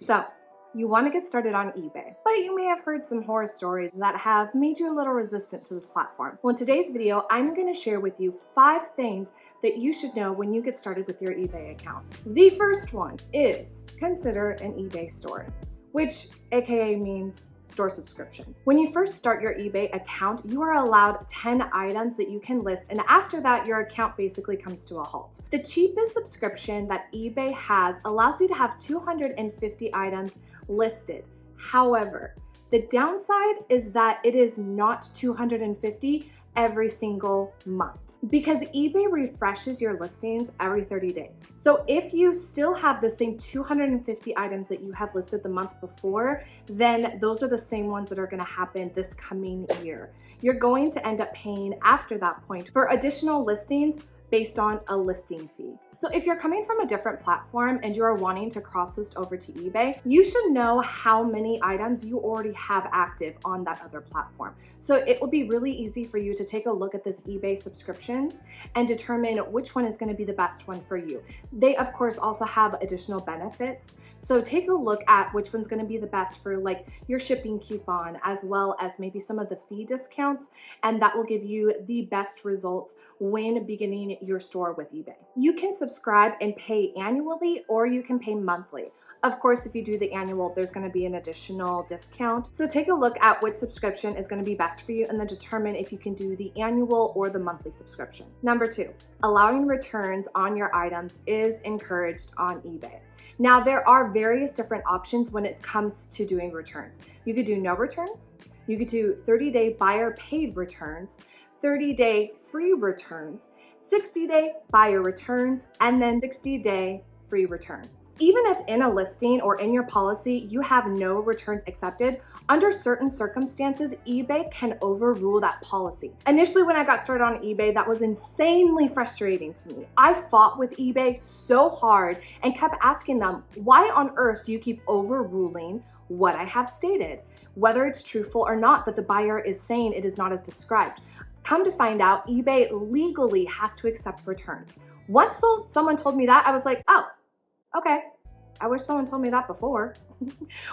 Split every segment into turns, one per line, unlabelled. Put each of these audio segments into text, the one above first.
So, you want to get started on eBay, but you may have heard some horror stories that have made you a little resistant to this platform. Well, in today's video, I'm going to share with you 5 things that you should know when you get started with your eBay account. The first one is consider an eBay store, which aka means store subscription. When you first start your eBay account, you are allowed 10 items that you can list, and after that, your account basically comes to a halt. The cheapest subscription that eBay has allows you to have 250 items listed. However, the downside is that it is not 250 every single month, because eBay refreshes your listings every 30 days. So if you still have the same 250 items that you have listed the month before, then those are the same ones that are gonna happen this coming year. You're going to end up paying after that point for additional listings based on a listing fee. So if you're coming from a different platform and you are wanting to cross-list over to eBay, you should know how many items you already have active on that other platform. So it will be really easy for you to take a look at this eBay subscriptions and determine which one is gonna be the best one for you. They, of course, also have additional benefits. So take a look at which one's gonna be the best for like your shipping coupon, as well as maybe some of the fee discounts, and that will give you the best results when beginning your store with eBay. You can subscribe and pay annually, or you can pay monthly. Of course, if you do the annual, there's gonna be an additional discount. So take a look at what subscription is gonna be best for you and then determine if you can do the annual or the monthly subscription. Number 2, allowing returns on your items is encouraged on eBay. Now, there are various different options when it comes to doing returns. You could do no returns, you could do 30-day buyer paid returns, 30-day free returns, 60-day buyer returns, and then 60-day free returns. Even if in a listing or in your policy you have no returns accepted, under certain circumstances, eBay can overrule that policy. Initially, when I got started on eBay, that was insanely frustrating to me. I fought with eBay so hard and kept asking them, why on earth do you keep overruling what I have stated? Whether it's truthful or not that the buyer is saying it is not as described. Come to find out, eBay legally has to accept returns. Once someone told me that, I was like, oh, okay. I wish someone told me that before.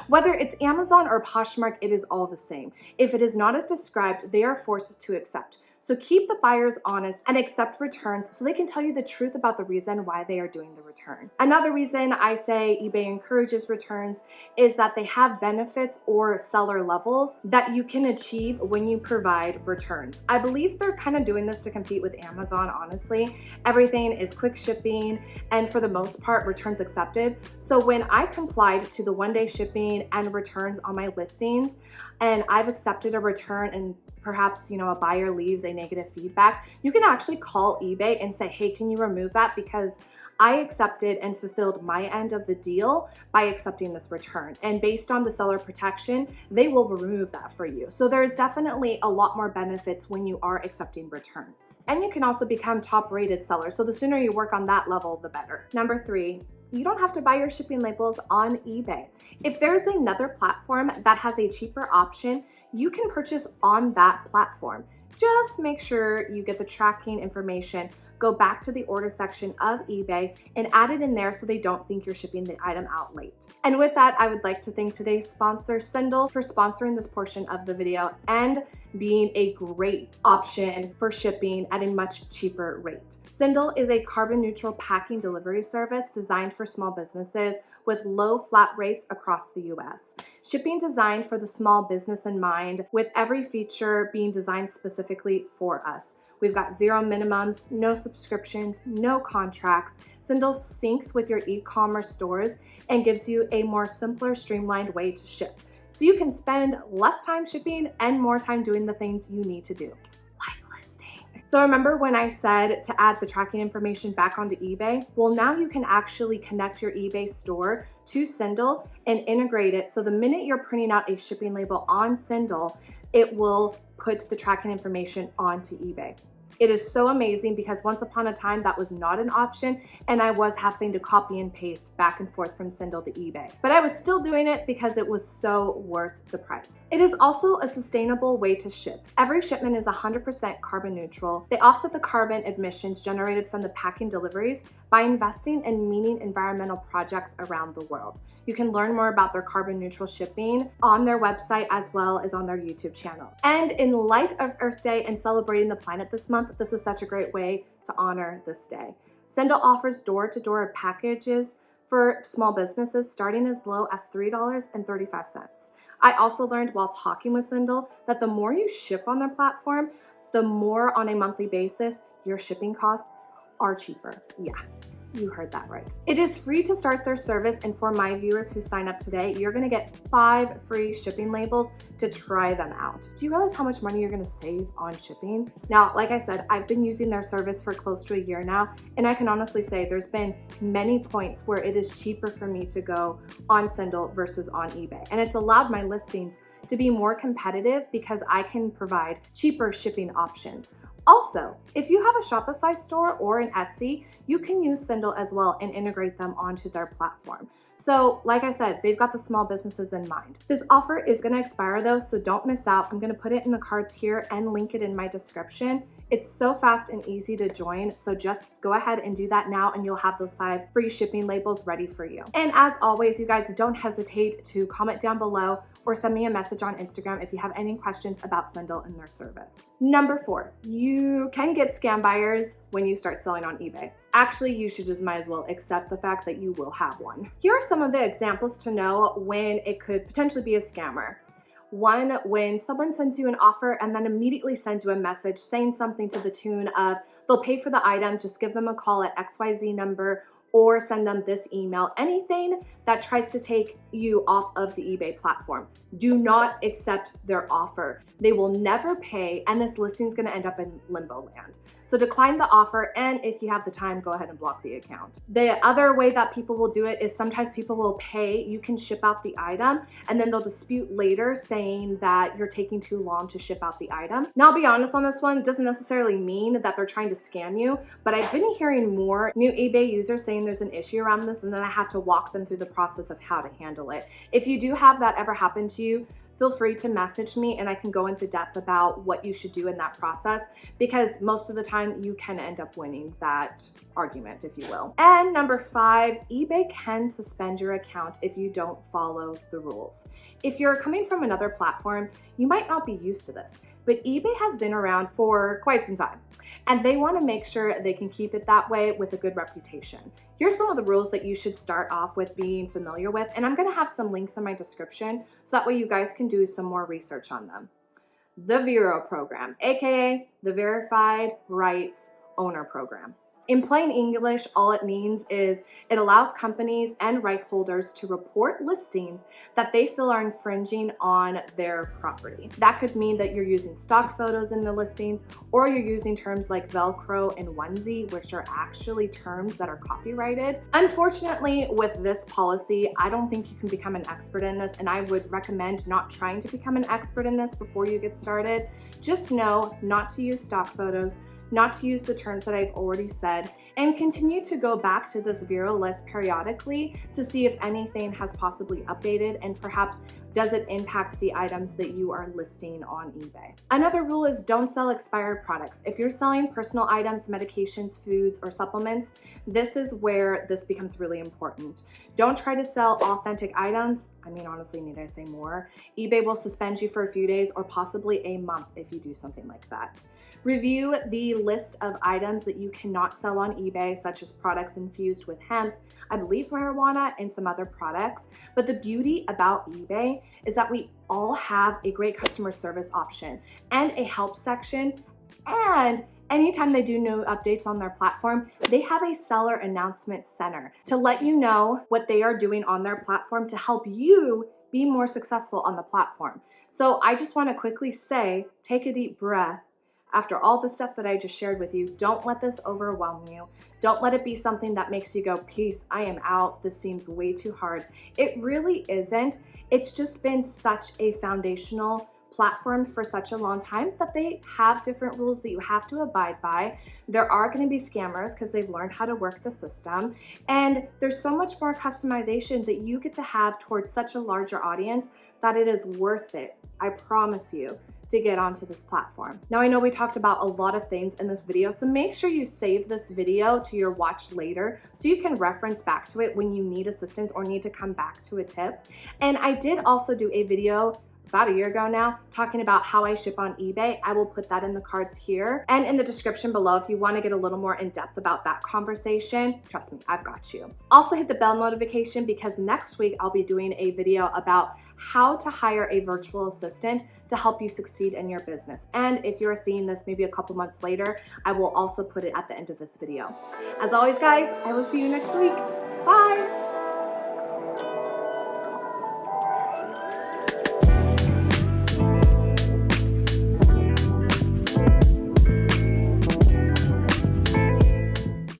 Whether it's Amazon or Poshmark, it is all the same. If it is not as described, they are forced to accept. So keep the buyers honest and accept returns so they can tell you the truth about the reason why they are doing the return. Another reason I say eBay encourages returns is that they have benefits or seller levels that you can achieve when you provide returns. I believe they're kind of doing this to compete with Amazon, honestly. Everything is quick shipping and for the most part, returns accepted. So when I complied to the 1-day shipping and returns on my listings, and I've accepted a return and perhaps, a buyer leaves a negative feedback, you can actually call eBay and say, hey, can you remove that? Because I accepted and fulfilled my end of the deal by accepting this return. And based on the seller protection, they will remove that for you. So there's definitely a lot more benefits when you are accepting returns. And you can also become top rated seller. So the sooner you work on that level, the better. Number 3, you don't have to buy your shipping labels on eBay. If there's another platform that has a cheaper option, you can purchase on that platform. Just make sure you get the tracking information, go back to the order section of eBay and add it in there so they don't think you're shipping the item out late. And with that, I would like to thank today's sponsor, Sindel, for sponsoring this portion of the video and being a great option for shipping at a much cheaper rate. Sindel is a carbon neutral packing delivery service designed for small businesses with low flat rates across the US. Shipping designed for the small business in mind, with every feature being designed specifically for us. We've got 0 minimums, no subscriptions, no contracts. Sindel syncs with your e-commerce stores and gives you a more simpler, streamlined way to ship. So you can spend less time shipping and more time doing the things you need to do, like listing. So remember when I said to add the tracking information back onto eBay? Well, now you can actually connect your eBay store to Sindel and integrate it. So the minute you're printing out a shipping label on Sindel, it will put the tracking information onto eBay. It is so amazing because once upon a time that was not an option and I was having to copy and paste back and forth from Sindel to eBay. But I was still doing it because it was so worth the price. It is also a sustainable way to ship. Every shipment is 100% carbon neutral. They offset the carbon emissions generated from the packing deliveries by investing in meeting environmental projects around the world. You can learn more about their carbon neutral shipping on their website as well as on their YouTube channel. And in light of Earth Day and celebrating the planet this month, this is such a great way to honor this day. Sendle offers door-to-door packages for small businesses starting as low as $3.35. I also learned while talking with Sendle that the more you ship on their platform, the more on a monthly basis your shipping costs are cheaper. Yeah, you heard that right. It is free to start their service, and for my viewers who sign up today, you're gonna get 5 free shipping labels to try them out. Do you realize how much money you're gonna save on shipping? Now, like I said, I've been using their service for close to a year now, and I can honestly say there's been many points where it is cheaper for me to go on Sendle versus on eBay. And it's allowed my listings to be more competitive because I can provide cheaper shipping options. Also, if you have a Shopify store or an Etsy, you can use Sendle as well and integrate them onto their platform. So like I said, they've got the small businesses in mind. This offer is gonna expire though, so don't miss out. I'm gonna put it in the cards here and link it in my description. It's so fast and easy to join, so just go ahead and do that now and you'll have those 5 free shipping labels ready for you. And as always, you guys don't hesitate to comment down below or send me a message on Instagram if you have any questions about Sendle and their service. Number 4, you can get scam buyers when you start selling on eBay. Actually, you should just might as well accept the fact that you will have one. Here are some of the examples to know when it could potentially be a scammer. 1, when someone sends you an offer and then immediately sends you a message saying something to the tune of, they'll pay for the item, just give them a call at XYZ number or send them this email. Anything that tries to take you off of the eBay platform. Do not accept their offer. They will never pay and this listing is gonna end up in limbo land. So decline the offer, and if you have the time, go ahead and block the account. The other way that people will do it is sometimes people will pay, you can ship out the item, and then they'll dispute later saying that you're taking too long to ship out the item. Now I'll be honest on this one, it doesn't necessarily mean that they're trying to scam you, but I've been hearing more new eBay users saying there's an issue around this and then I have to walk them through the process of how to handle it. If you do have that ever happen to you, feel free to message me and I can go into depth about what you should do in that process, because most of the time you can end up winning that argument, if you will. And number 5, eBay can suspend your account if you don't follow the rules. If you're coming from another platform, you might not be used to this, but eBay has been around for quite some time and they want to make sure they can keep it that way with a good reputation. Here's some of the rules that you should start off with being familiar with, and I'm going to have some links in my description so that way you guys can do some more research on them. The Vero program, aka the Verified Rights Owner Program. In plain English, all it means is it allows companies and right holders to report listings that they feel are infringing on their property. That could mean that you're using stock photos in the listings, or you're using terms like Velcro and onesie, which are actually terms that are copyrighted. Unfortunately, with this policy, I don't think you can become an expert in this, and I would recommend not trying to become an expert in this before you get started. Just know not to use stock photos, not to use the terms that I've already said, and continue to go back to this Vero list periodically to see if anything has possibly updated and perhaps does it impact the items that you are listing on eBay. Another rule is don't sell expired products. If you're selling personal items, medications, foods, or supplements, this is where this becomes really important. Don't try to sell authentic items. I mean, honestly, need I say more? eBay will suspend you for a few days or possibly a month if you do something like that. Review the list of items that you cannot sell on eBay, such as products infused with hemp, I believe marijuana, and some other products. But the beauty about eBay is that we all have a great customer service option and a help section, and anytime they do new updates on their platform, they have a seller announcement center to let you know what they are doing on their platform to help you be more successful on the platform. So I just want to quickly say, take a deep breath. After all the stuff that I just shared with you, don't let this overwhelm you. Don't let it be something that makes you go, peace, I am out. This seems way too hard. It really isn't. It's just been such a foundational platform for such a long time that they have different rules that you have to abide by. There are going to be scammers because they've learned how to work the system. And there's so much more customization that you get to have towards such a larger audience that it is worth it. I promise you. to get onto this platform. Now I know we talked about a lot of things in this video, so make sure you save this video to your watch later so you can reference back to it when you need assistance or need to come back to a tip. And I did also do a video about a year ago now, talking about how I ship on eBay. I will put that in the cards here and in the description below if you want to get a little more in depth about that conversation. Trust me, I've got you. Also hit the bell notification because next week I'll be doing a video about how to hire a virtual assistant to help you succeed in your business. And if you're seeing this maybe a couple months later, I will also put it at the end of this video. As always, guys, I will see you next week. Bye.